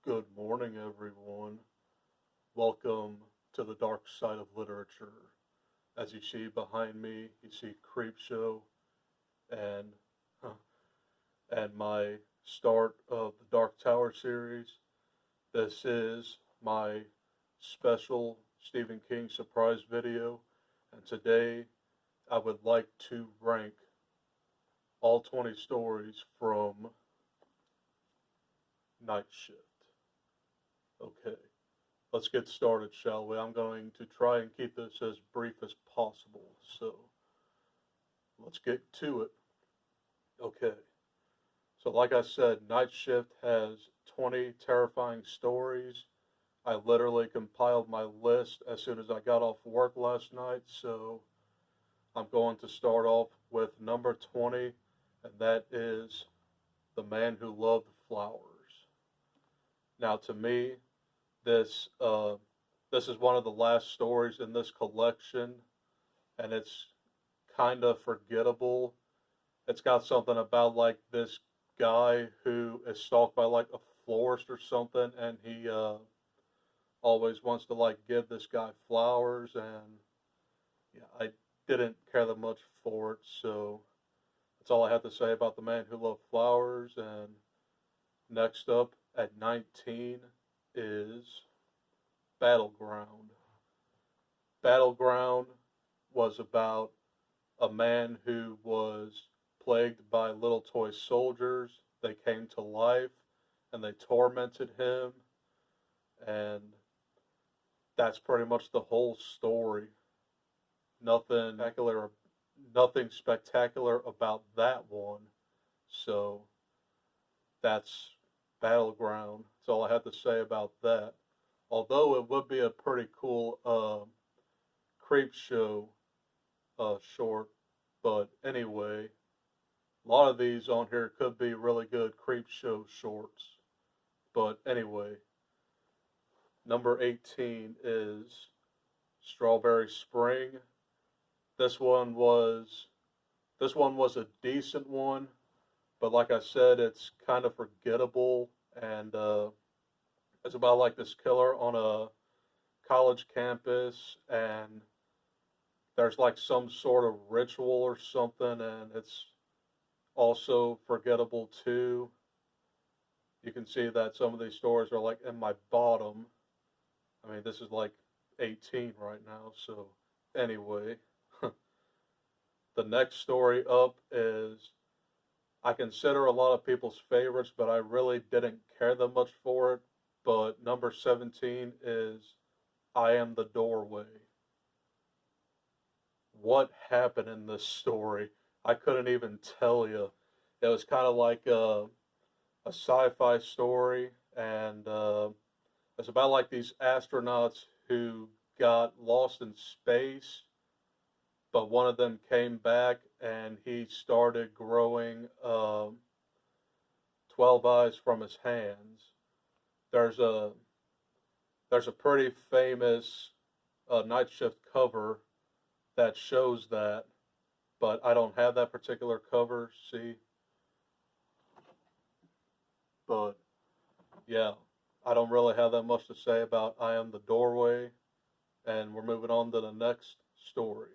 Good morning, everyone. Welcome to the dark side of literature. As you see behind me, you see Creepshow and and my start of the Dark Tower series. This is my special Stephen King surprise video, and today I would like to rank all 20 stories from Night Shift. Okay. Let's get started, shall we? I'm going to try and keep this as brief as possible, so let's get to it. Okay, so like I said, Night Shift has 20 terrifying stories. I literally compiled my list as soon as I got off work last night, so I'm going to start off with number 20, and that is The Man Who Loved Flowers. Now, to me, this this is one of the last stories in this collection, and it's kind of forgettable. It's got something about like this guy who is stalked by like a florist or something, and he always wants to like give this guy flowers, and yeah, I didn't care that much for it, so that's all I have to say about The Man Who Loved Flowers. And next up at 19 is Battleground. Battleground was about a man who was plagued by little toy soldiers. They came to life and they tormented him, and that's pretty much the whole story. Nothing spectacular about that one. So that's Battleground. That's all I have to say about that. Although it would be a pretty cool Creepshow short, but anyway, a lot of these on here could be really good Creepshow shorts. But anyway, number 18 is Strawberry Spring. This one was a decent one, but like I said, it's kind of forgettable, and it's about like this killer on a college campus, and there's like some sort of ritual or something, and it's also forgettable too. You can see that some of these stories are like in my bottom. I mean, this is like 18 right now, so anyway. The next story up is, I consider a lot of people's favorites, but I really didn't care that much for it. But number 17 is I Am the Doorway. What happened in this story? I couldn't even tell you. It was kind of like a sci-fi story, and it's about like these astronauts who got lost in space, but one of them came back and he started growing 12 eyes from his hands. There's a pretty famous Night Shift cover that shows that, but I don't have that particular cover, see? But yeah, I don't really have that much to say about I Am the Doorway, and we're moving on to the next story.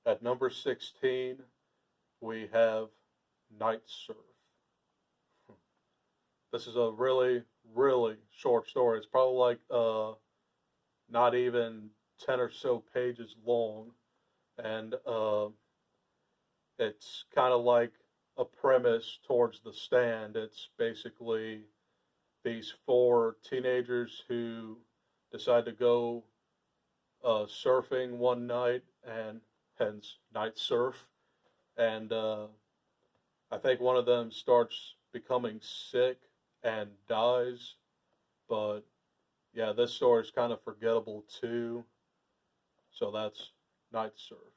At number 16, we have Night Surf. This is a really, really short story. It's probably like not even 10 or so pages long, and it's kind of like a premise towards The Stand. It's basically these four teenagers who decide to go surfing one night, and hence Night Surf. And I think one of them starts becoming sick and dies. But yeah, this story is kind of forgettable too. So that's Night Surf.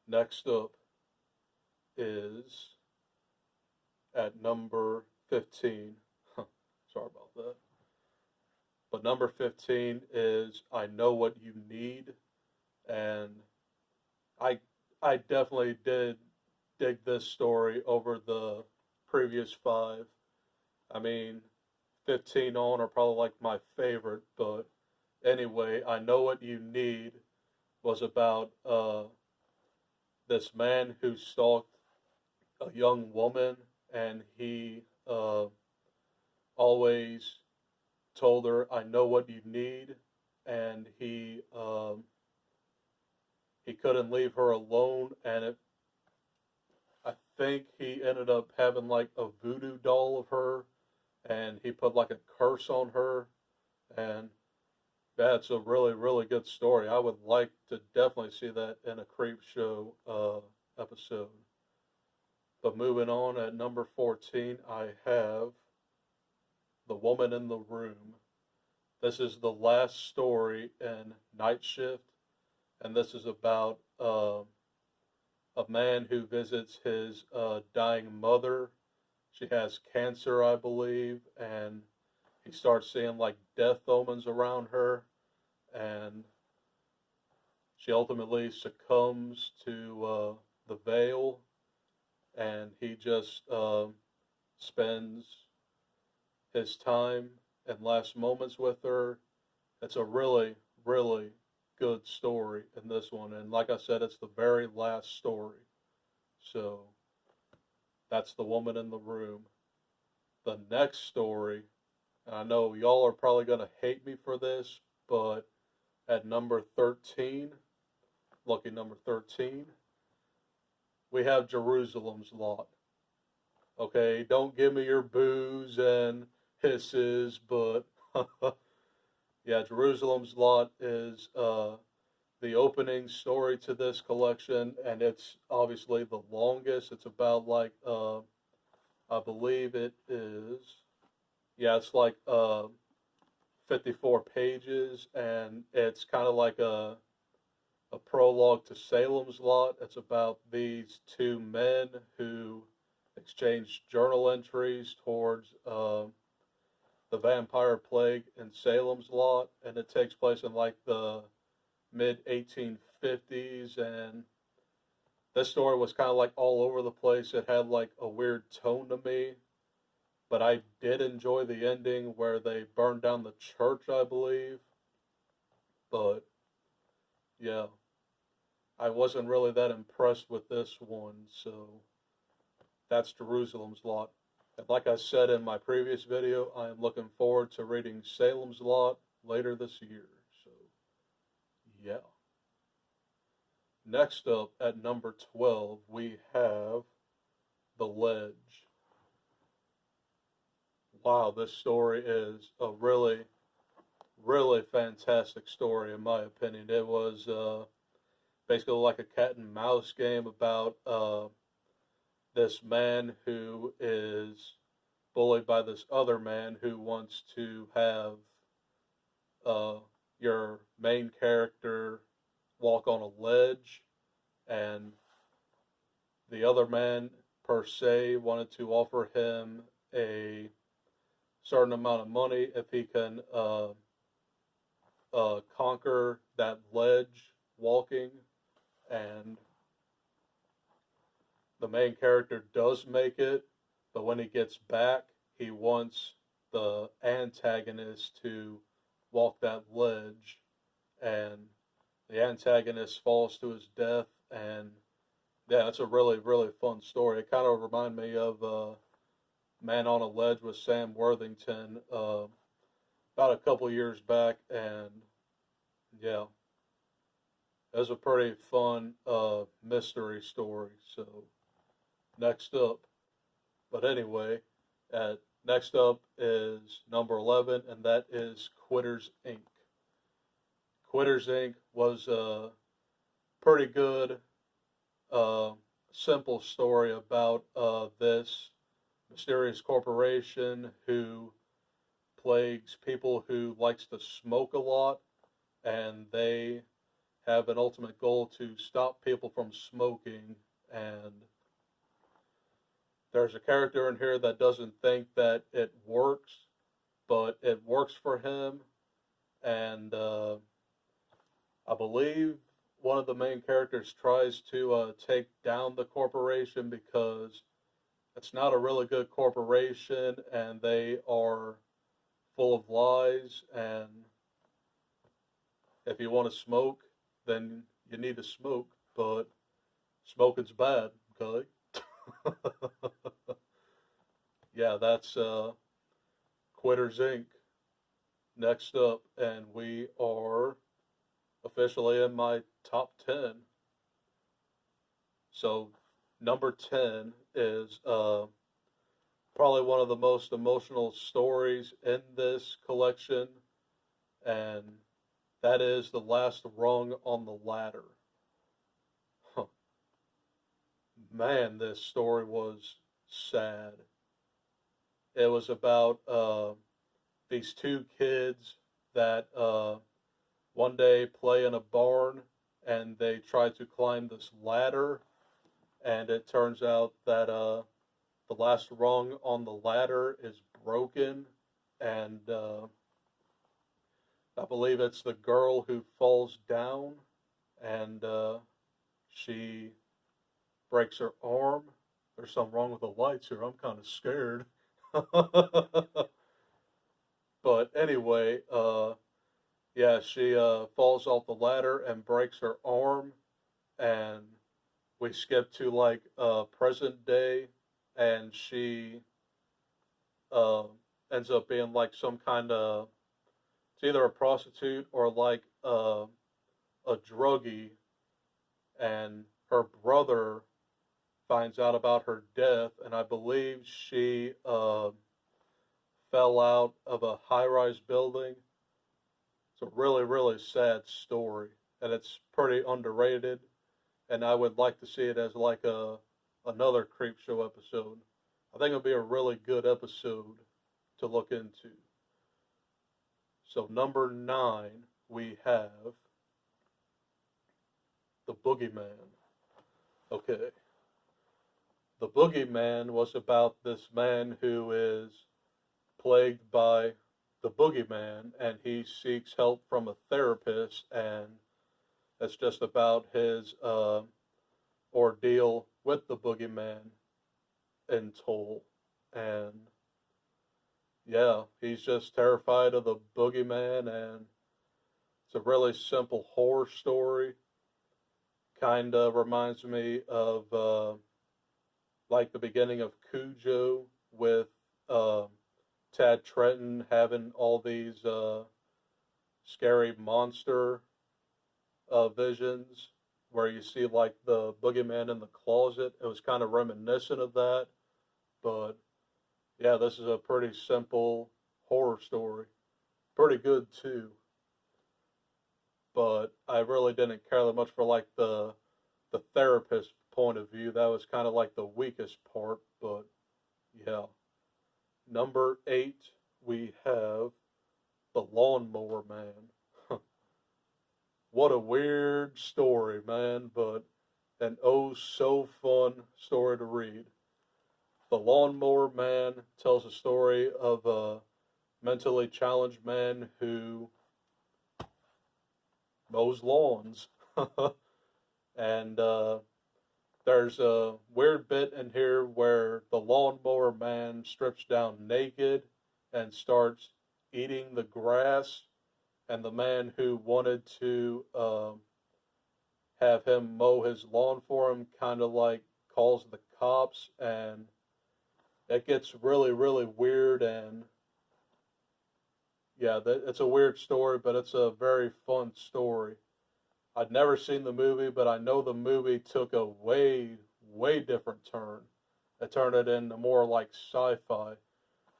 Next up is at number 15. Sorry about that. But number 15 is I Know What You Need. And I definitely did dig this story over the previous five. I mean, 15 on are probably like my favorite, but anyway, I Know What You Need was about this man who stalked a young woman, and he always told her, "I know what you need," and he couldn't leave her alone, and I think he ended up having like a voodoo doll of her, and he put like a curse on her, and that's a really, really good story. I would like to definitely see that in a creep show episode. But moving on, at number 14, I have The Woman in the Room. This is the last story in Night Shift, and this is about a man who visits his dying mother. She has cancer, I believe, and he starts seeing like death omens around her, and she ultimately succumbs to the veil, and he just spends his time and last moments with her. It's a really, really good story in this one, and like I said, it's the very last story. So that's The Woman in the Room. The next story, and I know y'all are probably going to hate me for this, but at number 13, lucky number 13, we have Jerusalem's Lot. Okay, don't give me your boos and hisses, but yeah, Jerusalem's Lot is the opening story to this collection, and it's obviously the longest. It's about like, I believe it is, yeah, it's like 54 pages, and it's kind of like a prologue to Salem's Lot. It's about these two men who exchange journal entries towards the vampire plague in Salem's Lot, and it takes place in like the mid 1850s. And this story was kind of like all over the place. It had like a weird tone to me, but I did enjoy the ending where they burned down the church, I believe. But yeah, I wasn't really that impressed with this one, so that's Jerusalem's Lot. And like I said in my previous video, I am looking forward to reading Salem's Lot later this year. So, yeah. Next up at number 12, we have The Ledge. Wow, this story is a really, really fantastic story in my opinion. It was basically like a cat and mouse game about this man who is bullied by this other man who wants to have your main character walk on a ledge, and the other man per se wanted to offer him a certain amount of money if he can conquer that ledge walking, and the main character does make it, but when he gets back, he wants the antagonist to walk that ledge, and the antagonist falls to his death, and yeah, it's a really, really fun story. It kind of reminded me of Man on a Ledge with Sam Worthington about a couple years back, and yeah, it was a pretty fun mystery story. So next up, but anyway, next up is number 11, and that is Quitters Inc. Quitters Inc. was a pretty good, simple story about this mysterious corporation who plagues people who likes to smoke a lot, and they have an ultimate goal to stop people from smoking. And there's a character in here that doesn't think that it works, but it works for him, and I believe one of the main characters tries to take down the corporation because it's not a really good corporation, and they are full of lies, and if you want to smoke, then you need to smoke, but smoking's bad, okay? Yeah, that's Quitters Inc. Next up, and we are officially in my top 10. So, number 10 is probably one of the most emotional stories in this collection, and that is The Last Rung on the Ladder. Huh. Man, this story was sad. It was about these two kids that one day play in a barn and they try to climb this ladder, and it turns out that the last rung on the ladder is broken, and I believe it's the girl who falls down, and she breaks her arm. There's something wrong with the lights here. I'm kind of scared. But anyway, yeah, she falls off the ladder and breaks her arm, and we skip to like present day, and she uh, ends up being like some kind of, it's either a prostitute or like a druggie, and her brother finds out about her death, and I believe she fell out of a high-rise building. It's a really, really sad story, and it's pretty underrated. And I would like to see it as like another creep show episode. I think it'll be a really good episode to look into. So number 9, we have the Boogeyman. Okay. The Boogeyman was about this man who is plagued by the Boogeyman, and he seeks help from a therapist, and it's just about his ordeal with the Boogeyman in total. And yeah, he's just terrified of the Boogeyman, and it's a really simple horror story. Kind of reminds me of like the beginning of Cujo with Tad Trenton having all these scary monster visions where you see like the Boogeyman in the closet. It was kind of reminiscent of that, but yeah, this is a pretty simple horror story. Pretty good too, but I really didn't care that much for like the therapist point of view. That was kind of like the weakest part, but yeah. Number 8, we have the Lawnmower Man. What a weird story, man, but an oh so fun story to read. The Lawnmower Man tells a story of a mentally challenged man who mows lawns. And there's a weird bit in here where the Lawnmower Man strips down naked and starts eating the grass, and the man who wanted to have him mow his lawn for him kind of like calls the cops, and it gets really, really weird. And yeah, it's a weird story, but it's a very fun story. I'd never seen the movie, but I know the movie took a way, way different turn. It turned it into more like sci-fi,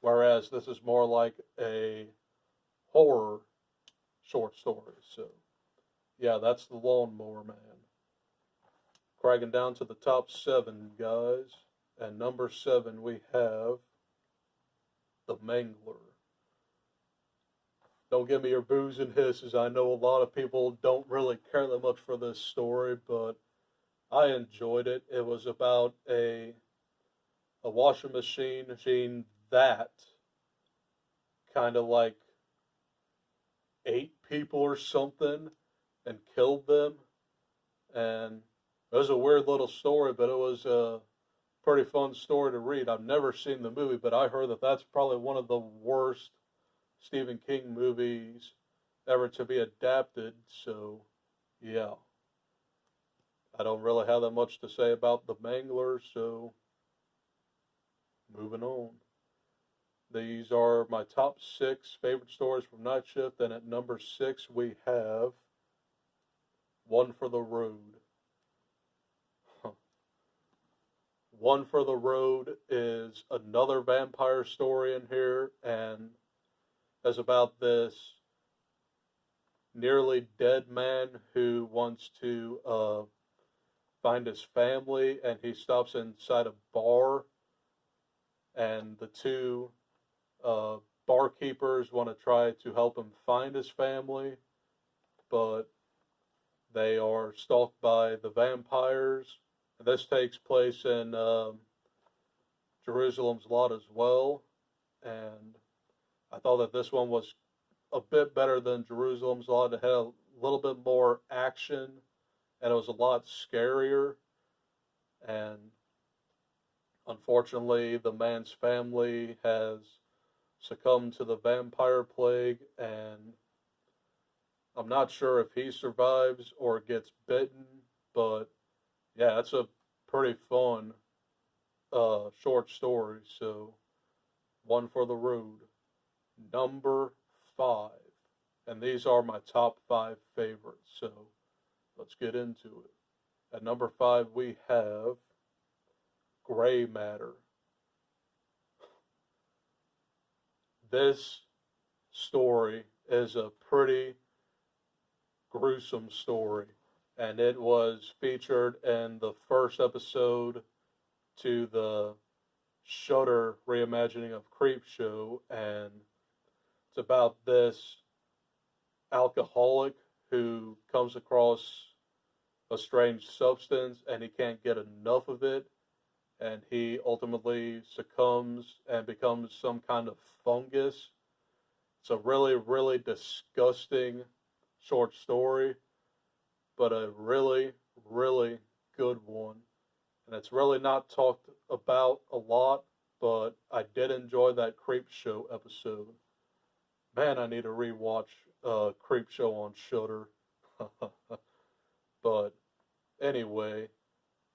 whereas this is more like a horror short story. So, yeah, that's the Lawnmower Man. Cracking down to the top 7, guys. And number 7, we have the Mangler. Don't give me your boos and hisses. I know a lot of people don't really care that much for this story, but I enjoyed it. It was about a washing machine that kind of like ate people or something and killed them. And it was a weird little story, but it was a pretty fun story to read. I've never seen the movie, but I heard that that's probably one of the worst Stephen King movies ever to be adapted, so yeah. I don't really have that much to say about the Mangler, so moving on. These are my top 6 favorite stories from Night Shift, and at number 6 we have One for the Road. One for the Road is another vampire story in here, and is about this nearly dead man who wants to find his family, and he stops inside a bar, and the two barkeepers want to try to help him find his family, but they are stalked by the vampires. And this takes place in Jerusalem's Lot as well, and I thought that this one was a bit better than Jerusalem's Lot. It had a little bit more action, and it was a lot scarier. And unfortunately, the man's family has succumbed to the vampire plague, and I'm not sure if he survives or gets bitten, but yeah, it's a pretty fun short story. So, One for the Road. Number 5. And these are my top 5 favorites, so let's get into it. At number 5, we have Gray Matter. This story is a pretty gruesome story, and it was featured in the first episode to the Shudder reimagining of Creepshow, and it's about this alcoholic who comes across a strange substance and he can't get enough of it, and he ultimately succumbs and becomes some kind of fungus. It's a really, really disgusting short story, but a really, really good one. And it's really not talked about a lot, but I did enjoy that Creepshow episode. Man, I need to rewatch Creepshow on Shudder. But anyway,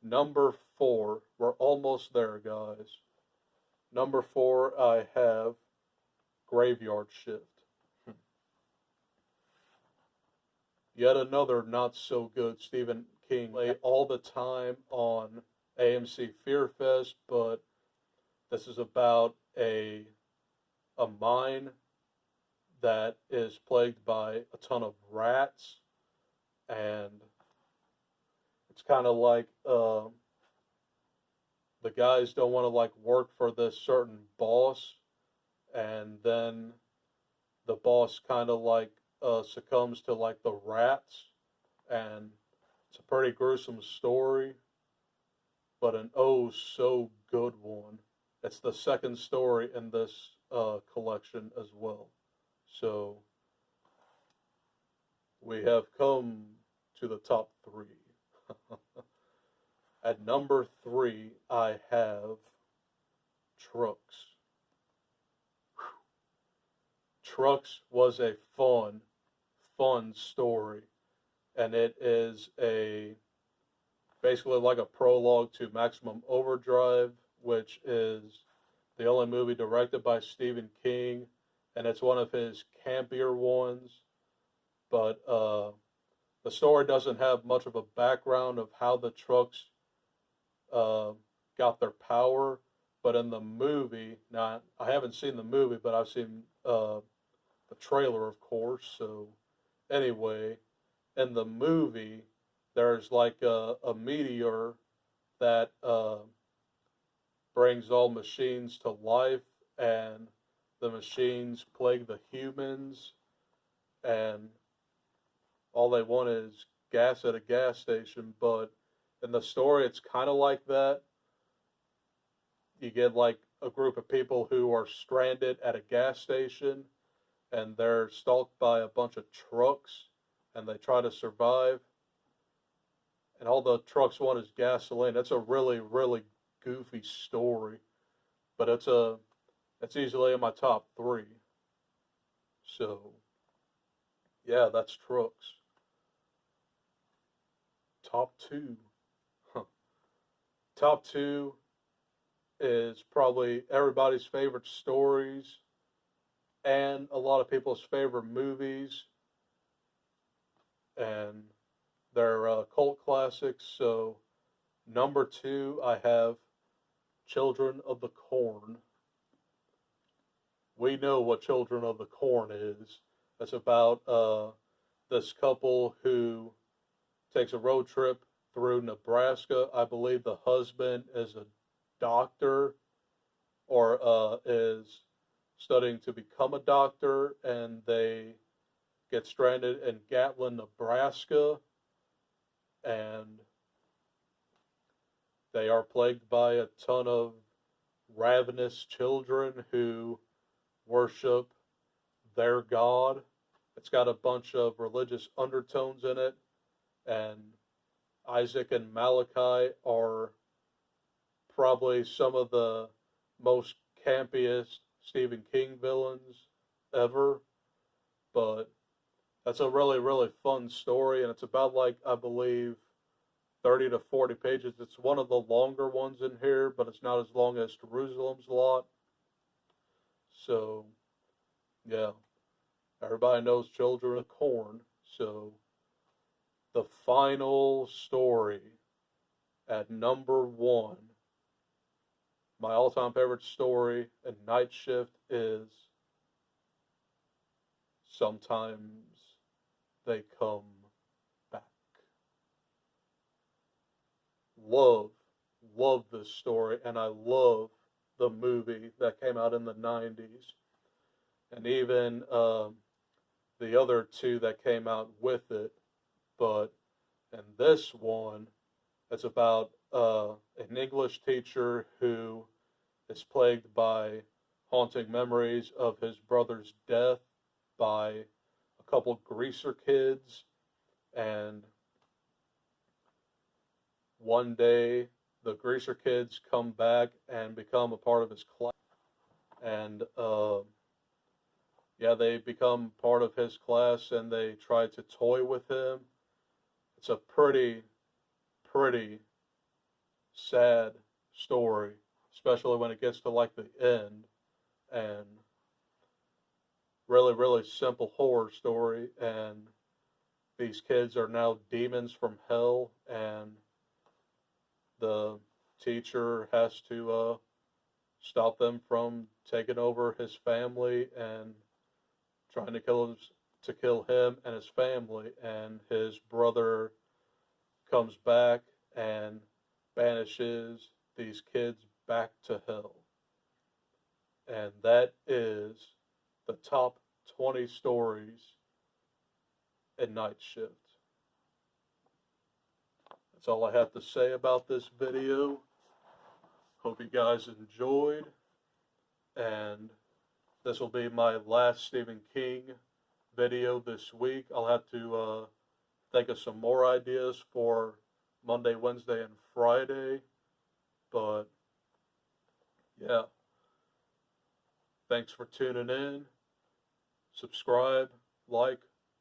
number 4. We're almost there, guys. Number 4, I have Graveyard Shift. Yet another not so good Stephen King all the time on AMC Fear Fest, but this is about a mine that is plagued by a ton of rats, and it's kind of like the guys don't want to like work for this certain boss, and then the boss kind of like succumbs to like the rats, and it's a pretty gruesome story, but an oh so good one. It's the second story in this collection as well. So we have come to the top 3. At number 3, I have Trucks. Trucks was a fun story, and it is basically like a prologue to Maximum Overdrive, which is the only movie directed by Stephen King, and it's one of his campier ones. But the story doesn't have much of a background of how the trucks got their power. But in the movie, now I haven't seen the movie, but I've seen the trailer, of course. So anyway, in the movie, there's like a meteor that brings all machines to life, and the machines plague the humans, and all they want is gas at a gas station. But in the story, it's kind of like that. You get like a group of people who are stranded at a gas station, and they're stalked by a bunch of trucks, and they try to survive. And all the trucks want is gasoline. It's a really, really goofy story, but it's easily in my top 3. So, yeah, that's trucks. Top two. Huh. Top two is probably everybody's favorite stories and a lot of people's favorite movies, and they're cult classics. So, number two, I have Children of the Corn. We know what Children of the Corn is. It's about this couple who takes a road trip through Nebraska. I believe the husband is a doctor or is studying to become a doctor, and they get stranded in Gatlin, Nebraska, and they are plagued by a ton of ravenous children who worship their God. It's got a bunch of religious undertones in it, and Isaac and Malachi are probably some of the most campiest Stephen King villains ever. But that's a really, really fun story, and it's about, like, I believe 30 to 40 pages. It's one of the longer ones in here, but it's not as long as Jerusalem's Lot. So, yeah, everybody knows Children of Corn. So, the final story at number one, my all-time favorite story in Night Shift is Sometimes They Come Back. Love this story, and I love the movie that came out in the 90s, and even the other two that came out with it. But in this one, it's about an English teacher who is plagued by haunting memories of his brother's death by a couple greaser kids, and one day the greaser kids come back and become a part of his class, and yeah, they become part of his class, and they try to toy with him. It's a pretty sad story, especially when it gets to, like, the end, and really, really simple horror story. And these kids are now demons from hell, and the teacher has to stop them from taking over his family and trying to kill him and his family. And his brother comes back and banishes these kids back to hell. And that is the top 20 stories in Night Shift. That's all I have to say about this video. Hope you guys enjoyed. And this will be my last Stephen King video this week. I'll have to think of some more ideas for Monday, Wednesday, and Friday. But, yeah. Thanks for tuning in. Subscribe, like,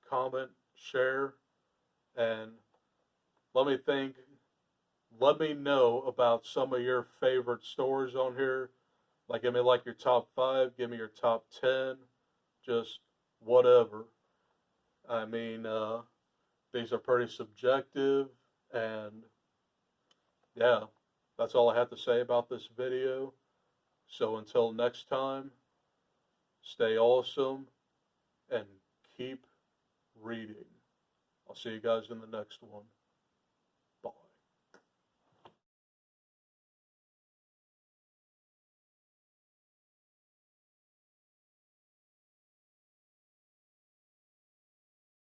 comment, share, and let me know about some of your favorite stories on here. Like, give me, like, your top 5, give me your top 10, just whatever. I mean, these are pretty subjective, and yeah, that's all I have to say about this video. So until next time, stay awesome and keep reading. I'll see you guys in the next one.